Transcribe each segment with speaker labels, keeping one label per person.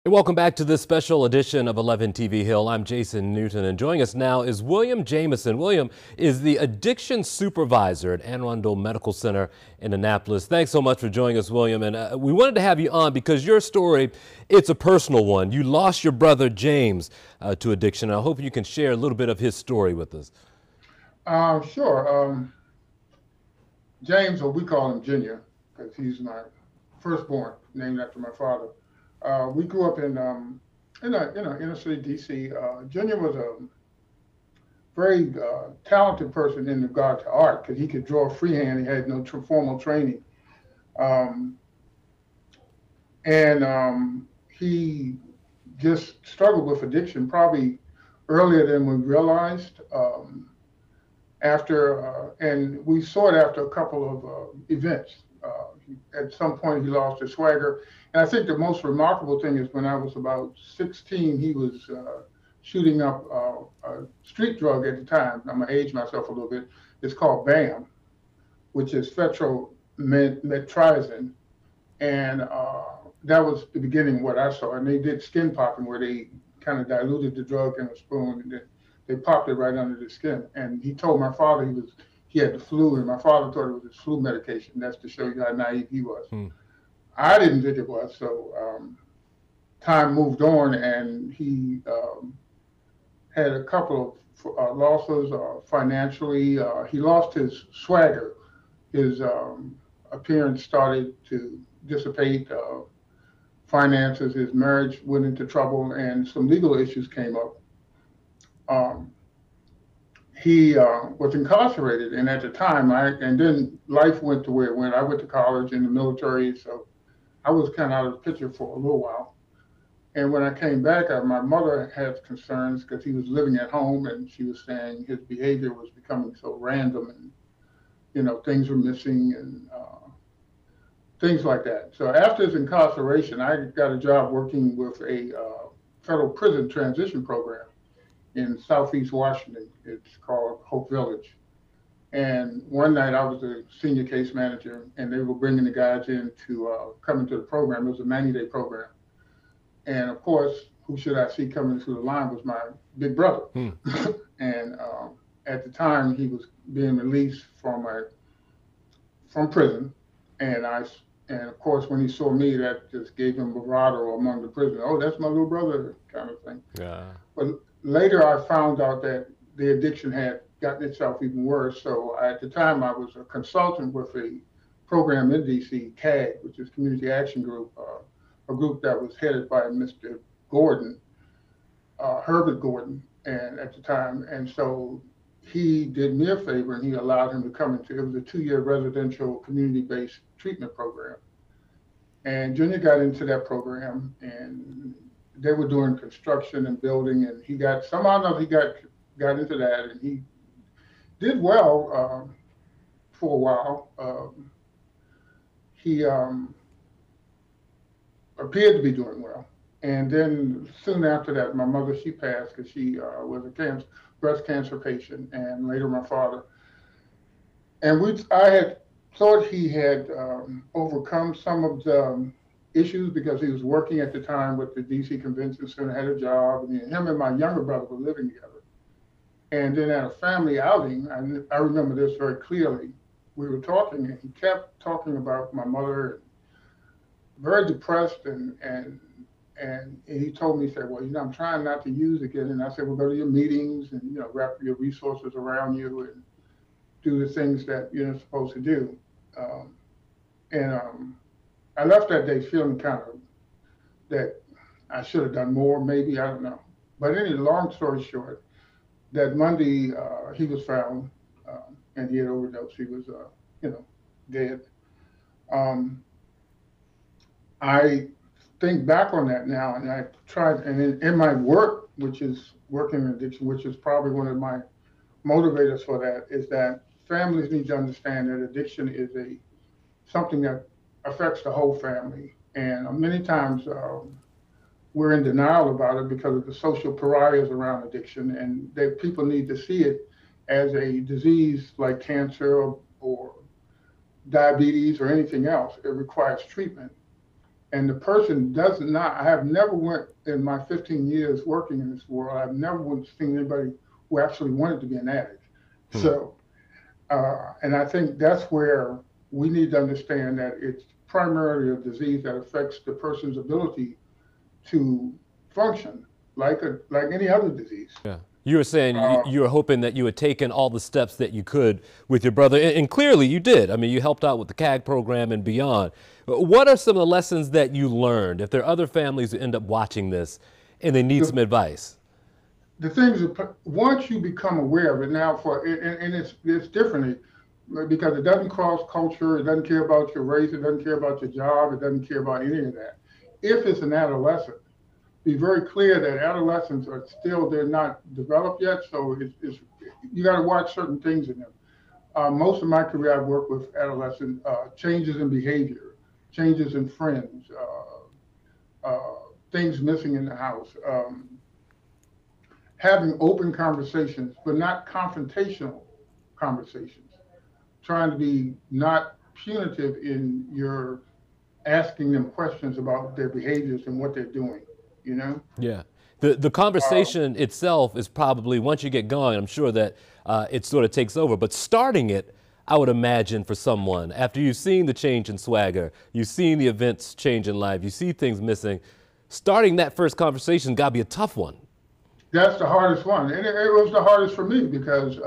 Speaker 1: Hey, welcome back to this special edition of 11 TV Hill. I'm Jason Newton, and joining us now is William Jameson. William is the addiction supervisor at Anne Arundel Medical Center in Annapolis. Thanks so much for joining us, William. And we wanted to have you on because your story, it's a personal one. You lost your brother James to addiction. I hope you can share a little bit of his story with us.
Speaker 2: Sure. James, or we call him Junior, because he's my firstborn, named after my father. We grew up in inner city DC. Junior was a very talented person in regard to art because he could draw freehand. He had no formal training, and he just struggled with addiction probably earlier than we realized. And we saw it after a couple of events. At some point, he lost his swagger. And I think the most remarkable thing is when I was about 16, he was shooting up a street drug at the time. I'm going to age myself a little bit. It's called BAM, which is metromethorphan. And that was the beginning of what I saw. And they did skin popping where they kind of diluted the drug in a spoon and then they popped it right under the skin. And he told my father he had the flu, and my father thought it was his flu medication. That's to show you how naive he was. I didn't think it was. So time moved on, and he had a couple of losses financially. He lost his swagger. His appearance started to dissipate. Finances, his marriage went into trouble, and some legal issues came up. He was incarcerated, and at the time, and then life went to where it went. I went to college in the military, so I was kind of out of the picture for a little while. And when I came back, my mother had concerns because he was living at home, and she was saying his behavior was becoming so random, and things were missing and things like that. So after his incarceration, I got a job working with a federal prison transition program in Southeast Washington. It's called Hope Village. And one night I was the senior case manager, and they were bringing the guys in to come into the program. It was a 90-day program. And of course, who should I see coming through the line was my big brother. And at the time, he was being released from prison. And of course, when he saw me, that just gave him bravado among the prisoners. Oh, that's my little brother, kind of thing.
Speaker 1: Yeah.
Speaker 2: But later, I found out that the addiction had gotten itself even worse. So at the time, I was a consultant with a program in DC, CAG, which is Community Action Group, a group that was headed by Mr. Gordon, Herbert Gordon, and at the time. And so he did me a favor, and he allowed him to come into. It was a 2-year residential community-based treatment program. And Junior got into that program, and they were doing construction and building, and he got into that, and he did well for a while. He appeared to be doing well, and then soon after that, my mother, she passed because she was a breast cancer patient, and later my father. And I had thought he had overcome some of the issues because he was working at the time with the DC Convention Center, had a job, and him and my younger brother were living together. And then at a family outing, I remember this very clearly, we were talking, and he kept talking about my mother, very depressed, and he told me, he said, well, I'm trying not to use again. And I said, well, go to your meetings and, wrap your resources around you and do the things that you're supposed to do. I left that day feeling kind of that I should have done more, maybe, I don't know. But anyway, long story short, that Monday he was found and he had overdosed. He was, dead. I think back on that now, and I tried, and in my work, which is working in addiction, which is probably one of my motivators for that, is that families need to understand that addiction is something that affects the whole family. And many times we're in denial about it because of the social pariahs around addiction, and that people need to see it as a disease like cancer or diabetes or anything else. It requires treatment. and the person does not, I have never went in my 15 years working in this world, I've never seen anybody who actually wanted to be an addict. So, and I think that's where we need to understand that it's primarily a disease that affects the person's ability to function like any other disease.
Speaker 1: Yeah. You were saying you were hoping that you had taken all the steps that you could with your brother, and clearly you did. I mean, you helped out with the CAG program and beyond. What are some of the lessons that you learned if there are other families who end up watching this and they need some advice?
Speaker 2: The things that once you become aware of it now, and it's differently because it doesn't cross culture, it doesn't care about your race, it doesn't care about your job, it doesn't care about any of that. If it's an adolescent, be very clear that adolescents are still, they're not developed yet, so you got to watch certain things in them. Most of my career I've worked with adolescent changes in behavior, changes in friends, things missing in the house, having open conversations, but not confrontational conversations, trying to be not punitive in your asking them questions about their behaviors and what they're doing, you know?
Speaker 1: Yeah. The conversation itself is probably, once you get going, I'm sure that it sort of takes over, but starting it, I would imagine for someone, after you've seen the change in swagger, you've seen the events change in life, you see things missing, starting that first conversation got to be a tough one.
Speaker 2: That's the hardest one. And it was the hardest for me because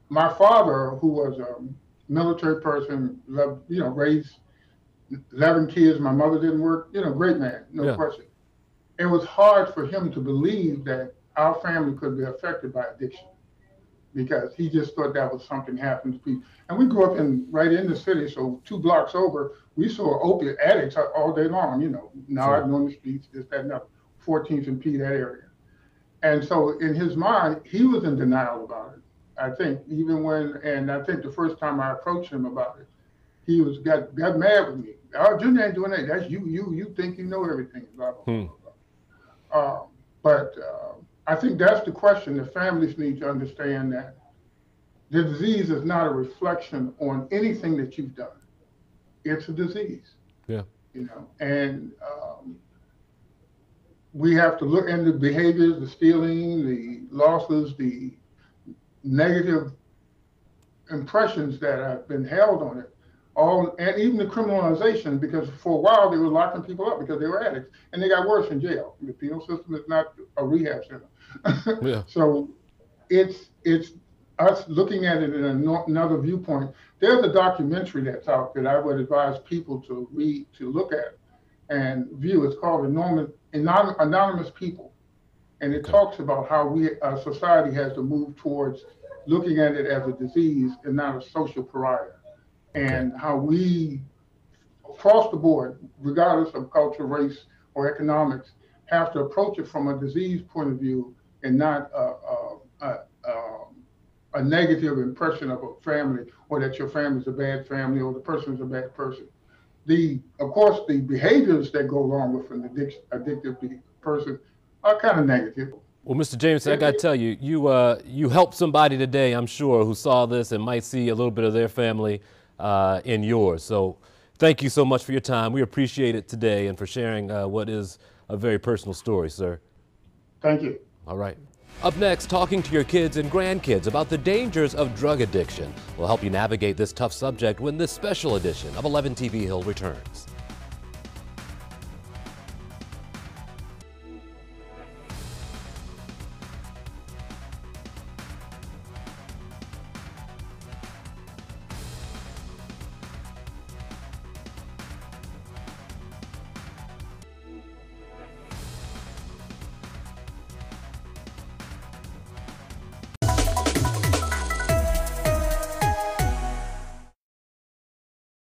Speaker 2: my father, who was a military person, loved, raised 11 kids. My mother didn't work, great man, no question. It was hard for him to believe that our family could be affected by addiction because he just thought that was something happened to people. And we grew up right in the city, so 2 blocks over, we saw opiate addicts all day long, now I've known the streets, this, that, and that, 14th and P, that area. And so in his mind, he was in denial about it. I think and I think the first time I approached him about it, he got mad with me. Oh, Junior ain't doing that. That's you think you know everything, blah, blah, blah, blah. But I think that's the question. The families need to understand that the disease is not a reflection on anything that you've done. It's a disease. Yeah. And we have to look at the behaviors, the stealing, the losses, the negative impressions that have been held on it, and even the criminalization, because for a while they were locking people up because they were addicts, and they got worse in jail. The penal system is not a rehab center. So it's us looking at it in another viewpoint. There's a documentary that's out that I would advise people to read, to look at and view. It's called Anonymous People. And it talks about how our society has to move towards looking at it as a disease and not a social pariah. And how we, across the board, regardless of culture, race, or economics, have to approach it from a disease point of view and not a negative impression of a family, or that your family is a bad family, or the person is a bad person. Of course, the behaviors that go along with an addictive person are kind of negative.
Speaker 1: Well, Mr. Jameson, I got to tell you, you helped somebody today, I'm sure, who saw this and might see a little bit of their family in yours. So thank you so much for your time. We appreciate it today and for sharing what is a very personal story, sir.
Speaker 2: Thank you.
Speaker 1: All right. Up next, talking to your kids and grandkids about the dangers of drug addiction. We'll help you navigate this tough subject when this special edition of 11 TV Hill returns.